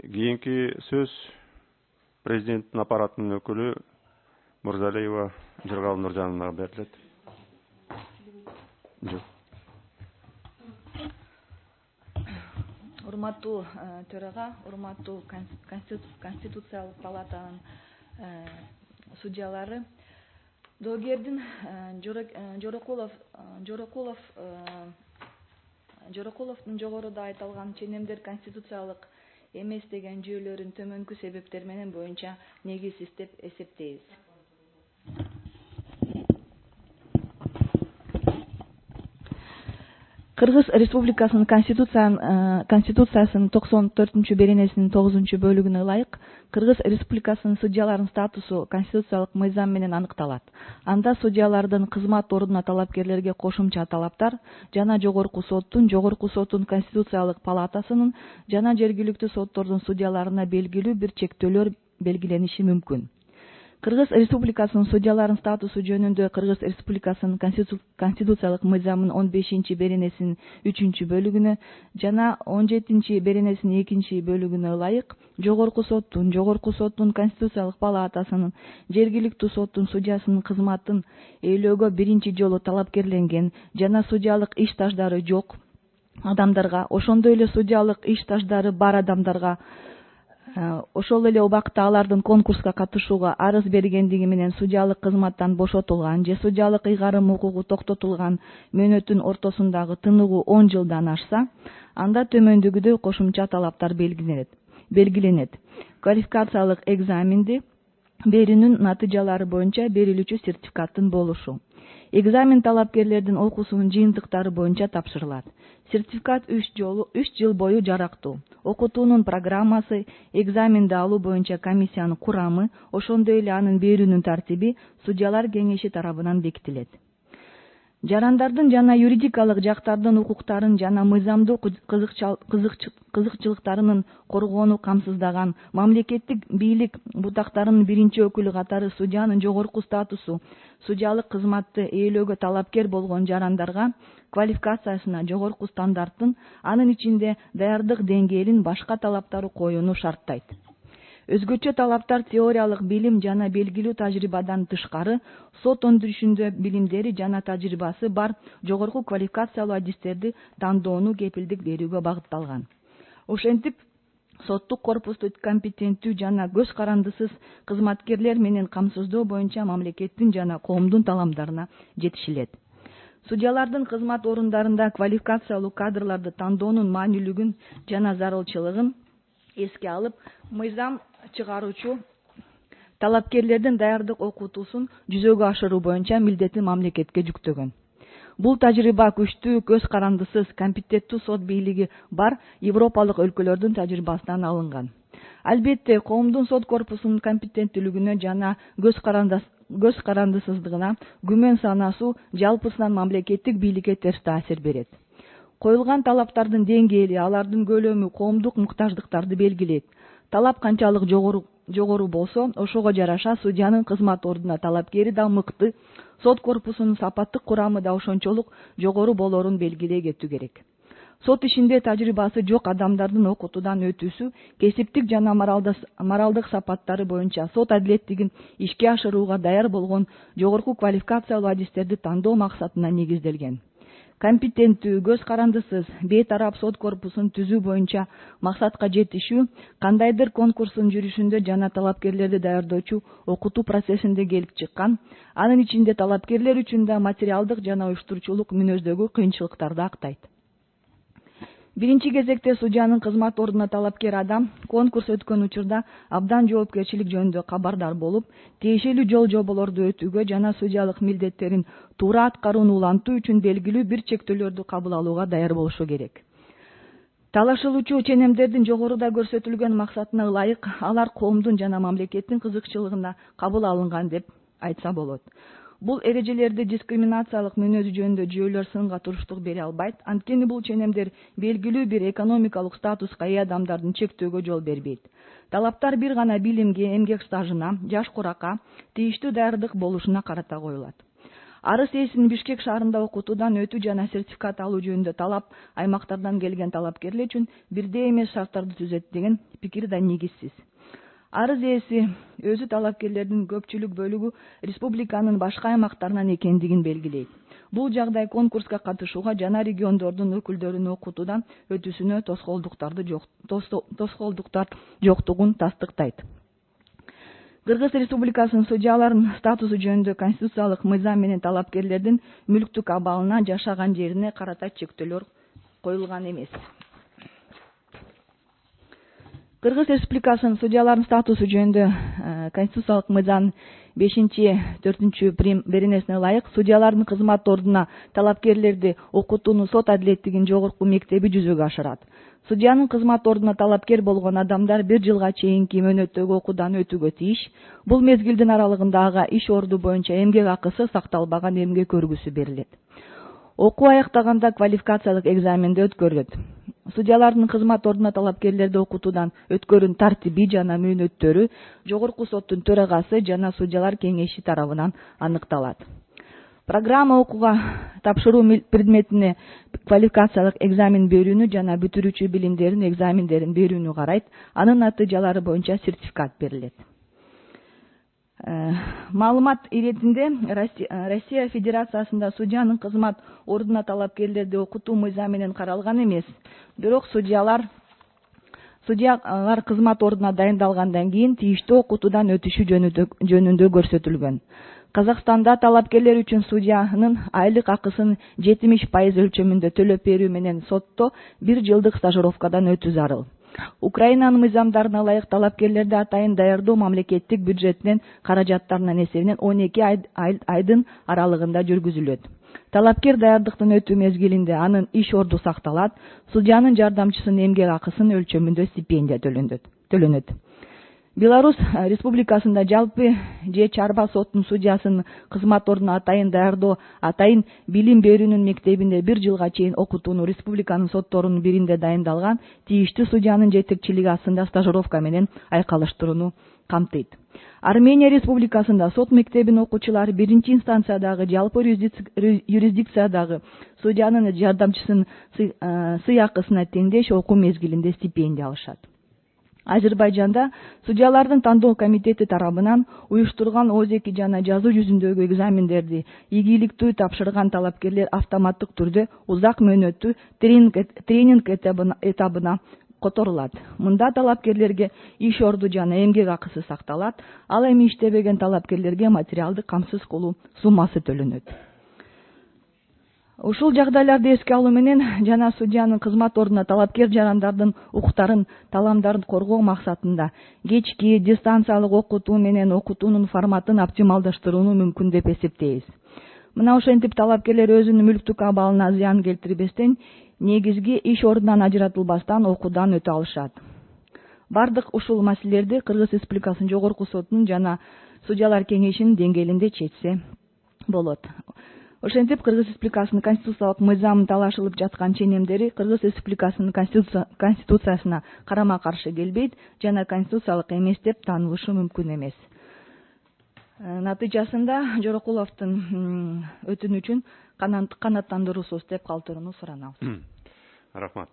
Кийинки сөз президенттин аппаратынын өкүлү Мурзалиева Жыргал Нуржановага берилет. Урматтуу төрага, урматтуу Конституциялык палатанын судьялары, доогердин Жорокуловдун жогоруда айтылган ченемдер конституциялык эмес деген жүйөлөрүн төмөнкү себептер менен боюнча негизсиз деп эсептейбиз. Кыргыз Республикасынын Конституциясынын 94-беренесинин 9-бөлүгүнө ылайык Кыргыз Республикасынын судьяларынын статусу конституциялык мыйзам менен аныкталат. Анда судьялардын кызмат ордуна талапкерлерге кошумча талаптар жана Жогорку соттун Конституциялык палатасынын жана жергиликтүү соттордун судьяларына белгилүү бир чектөөлөр белгилениши мүмкүн. Кыргыз Республикасынын судьяларынын статусу жөнүндө Кыргыз Республикасынын Конституциялык мыйзамынын 15-беренесинин 3-бөлүгүнө жана 17-беренесинин 2-бөлүгүнө ылайык Жогорку соттун Конституциялык палатасынын жергиликтүү соттун судьясынын кызматын ээлөөгө биринчи жолу талапкерленген жана судьялык иш стаждары жок адамдарга, ошондой эле судьялык иш стаждары бар адамдарга, ошол эле убакта алардын конкурска катышууга арыз бергендиги менен судьялык кызматтан бошотулган же судьялык ыйгарым укугу токтотулган мөөнөттүн ортосундагы тыныгуу 10 жылдан ашса, анда төмөндөгүдөй кошумча талаптар белгиленет. Квалификациялык экзаменди берүүнүн натыйжалары боюнча берилүүчү сертификаттын болушу. Экзамен талапкерлердин окуусунун жыйынтыктары боюнча тапшырылат. Сертификат 3 жыл бою жарактуу. Окутуунун программасы, экзаменди алуу боюнча комиссиянын курамы, ошондой эле анын берүүнүн тартиби судьялар кеңеши тарабынан бекитилет. Жарандардын жана юридикалык жактардын укуктарын жана мыйзамдуу кызыкчылыктарынын коргоону камсыздаган мамлекеттик бийлик бутактарынын биринчи өкүлү катары судьянын жогорку статусу, судьялык кызматты ээлөөгө талапкер болгон жарандарга квалификациясына жогорку стандарттын, анын ичинде даярдык деңгээлин башка талаптары коюуну шарттайт. Өзгөчө талаптар теориялык билим жана белгилүү тажрыйбадан тышкары сот өндүрүшүндө билимдери жана тажрыйбасы бар жогорку квалификациялуу адистерди тандоону кепилдик берүүгө багытталган. Ошентип, соттук корпусту компетенттүү жана көз карандысыз кызматкерлер менен камсыздоо боюнча мамлекеттин жана коомдун таламдарына жетишилет. Судьялардын кызмат орундарында квалификациялуу кадрларды тандоонун маанилүүлүгүн жана зарылчылыгын эске алып, мыйзам чыгаруучу талапкерлердин даярдык окутуусун жүзөгө ашыруу боюнча милдетин мамлекетке жүктөгөн. Бул тажрыйба күчтүү, көз карандысыз, компетенттүү сот бийлиги бар европалык өлкөлөрдүн тажрыйбасынан алынган. Албетте, коомдун сот корпусунун компетенттүүлүгүнө жана көз карандысыздыгына күмөн санасуу жалпысынан мамлекеттик бийликке терс таасир берет. Коюлган талаптардын деңгээли, алардын көлөмү коомдук муктаждыктарды белгилейт. Талап канчалык жогору болсо, ошого жараша судьянын кызмат ордуна талапкери да мыкты, сот корпусунун сапаттык курамы да ошончолук жогору болорун белгилей кетүү керек. Сот ишинде тажрыйбасы жок адамдардын окутуудан өтүүсү кесиптик жана моралдык сапаттары боюнча сот адилеттигин ишке ашырууга даяр болгон жогорку квалификациялуу адистерди тандоо максатына негизделген. Компетенттүү, көз карандысыз, бейтарап сот корпусун түзүү боюнча максатка жетишүү кандайдыр конкурстун жүрүшүндө жана талапкерлерди даярдоочу окутуу процессинде келип чыккан, анын ичинде талапкерлер үчүн да материалдык жана уюштуруучулук мүнөздөгү кыйынчылыктарды актайт. Биринчи кезекте судьянын кызмат ордуна талапкер адам конкурс өткөн учурда абдан жоопкерчилик жөнүндө кабардар болуп, тиешелүү жол жоболорду өтүүгө жана судьялык милдеттерин туура аткарууну улантуу үчүн белгилүү бир чектөөлөрдү кабыл алууга даяр болушу керек. Талашылуучу ченемдердин жогоруда көрсөтүлгөн максатына ылайык алар коомдун жана мамлекеттин кызыкчылыгына кабыл алынган деп айтса болот. Бул эрежелерди дискриминациялык мүнөзү жөнүндө жүйөлөр сынга туруштук бере албайт, анткени бул ченемдер белгилүү бир экономикалык статуска ээ адамдардын чектөөгө жол бербейт. Талаптар бир гана билимге, эмгек стажына, жаш куракка, тийиштүү даярдык болушуна карата коюлат. Арыз ээсин Бишкек шаарында окутуудан өтүү жана сертификат алуу жөнүндө талап аймактардан келген талапкерлер үчүн бирдей эмес шарттарды түзөт деген пикир да негизсиз. Арыз ээси өзү талапкерлердин көпчүлүк бөлүгү республиканын башка аймактарынан экендигин белгилейт. Бул жагдай конкурска катышууга жана региондордун өкүлдөрүнүн окутуудан өтүүсүнө тоскоолдуктар жоктугун тастыктайт. Кыргыз Республикасынын судьяларынын статусу жөнүндө конституциялык мыйзам менен талапкерлердин мүлктүк абалына, жашаган жерине карата чектөөлөр коюлган эмес. Кыргыз Республикасынын судьяларынын статусу жөнүндө конституциялык мыйзамдын 5-4 беренесине ылайык судьялардын кызмат ордуна талапкерлерди окутуунун сот адилеттигинин жогорку мектеби жүзөгө ашырат. Судьянын кызмат ордуна талапкер болгон адамдар 1 жылга чейинки мөөнөттөгү окуудан өтүүгө тийиш. Бул мезгилдин аралыгында ага иш орду боюнча эмгек акысы сакталбаган эмгек көргүсү берилет. Окуу аяктаганда квалификациялык экзаменди өткөрүлөт. Судьялардын кызмат ордуна талапкерлерди окутуудан өткөрүүнүн тартиби жана мөөнөттөрү жогорку соттун төрагасы жана судьялар кеңеши тарабынан аныкталат. Программа окууга тапшыруу предметине квалификациялык экзамен берүүнү жана бүтүрүүчү билимдерин экзамендерин берүүнү карайт. Анын натыйжалары боюнча сертификат берилет. Маалымат иретинде Россия Федерациясында судьянын кызмат ордуна талапкерлерди окутуу мыйзам менен каралган эмес. Бирок судьялар кызмат ордуна дайындалгандан кийин тийиштүү окутуудан өтүшү жөнүндө көрсөтүлгөн. Казакстанда талапкерлер үчүн судьянын айлык акысын 70% өлчөмүндө төлөп берүү менен сотто 1 жылдык стажировкадан өтүү зарыл. Украинанын мыйзамдарына ылайык талапкерлерди атайын даярдоо мамлекеттик бюджеттин каражаттарынын эсебинен 12 айдын аралыгында жүргүзүлөт. Талапкер даярдыктын өтүү мезгилинде анын иш орду сакталат, судьянын жардамчысынын эмгек акысынын өлчөмүндө стипендия төлөнөт. Беларусь Республикасында жалпы же чарба соттун судьясынын кызмат ордуна атайын даярдоо, атайын билим берүүнүн мектебинде 1 жылга чейин окутууну республиканын сотторунун биринде дайындалган тийиштүү судьянын жетекчилиги астында стажировка менен айкалыштырууну камтыйт. Армения Республикасында сот мектебинин окуучулары 1-инчи инстанциядагы жалпы юрисдикциядагы судьянын жардамчысынын сый акысына теңдеш окуу мезгилинде стипендия алышат. Азербайжанда судьялардын тандоо комитети тарабынан уюштурулган ОЗЭК жана жазуу жүзүндөгү экзамендерди ийгиликтүү тапшырган талапкерлер автоматтык түрдө узак мөөнөттүү тренинг этабына которулат. Мында талапкерлерге иш орду жана эмгек акысы сакталат, ал эми иштебеген талапкерлерге материалдык камсыз кылуу суммасы төлөнөт. Ушул жагдайларды эске алуу менен жана судьянын кызмат ордуна талапкер жарандардын укуктарын, таламдарын коргоо максатында кечки дистанциялык окутуу менен окутуунун форматын оптималдаштырууну мүмкүн деп эсептейбиз. Мына ошентип талапкерлер өзүнүн мүлктүк абалына зыян келтирбестен, негизги иш ордунан ажыратылбастан окуудан өтө алышат. Бардык ушул маселелерди Кыргыз Республикасынын жогорку сотунун жана судьялар кеңешинин деңгээлинде чечсе болот. Ошентип Кыргыз Республикасынын конституциялык мыйзамын талашылып жаткан ченемдери Кыргыз Республикасынын конституциясына карама-каршы келбейт жана конституциялык эмес деп таанылышы мүмкүн эмес. Натыйжасында Жорокуловдун өтүнүчүн канааттандыруусуз деп калтырууну суранабыз. Рахмат.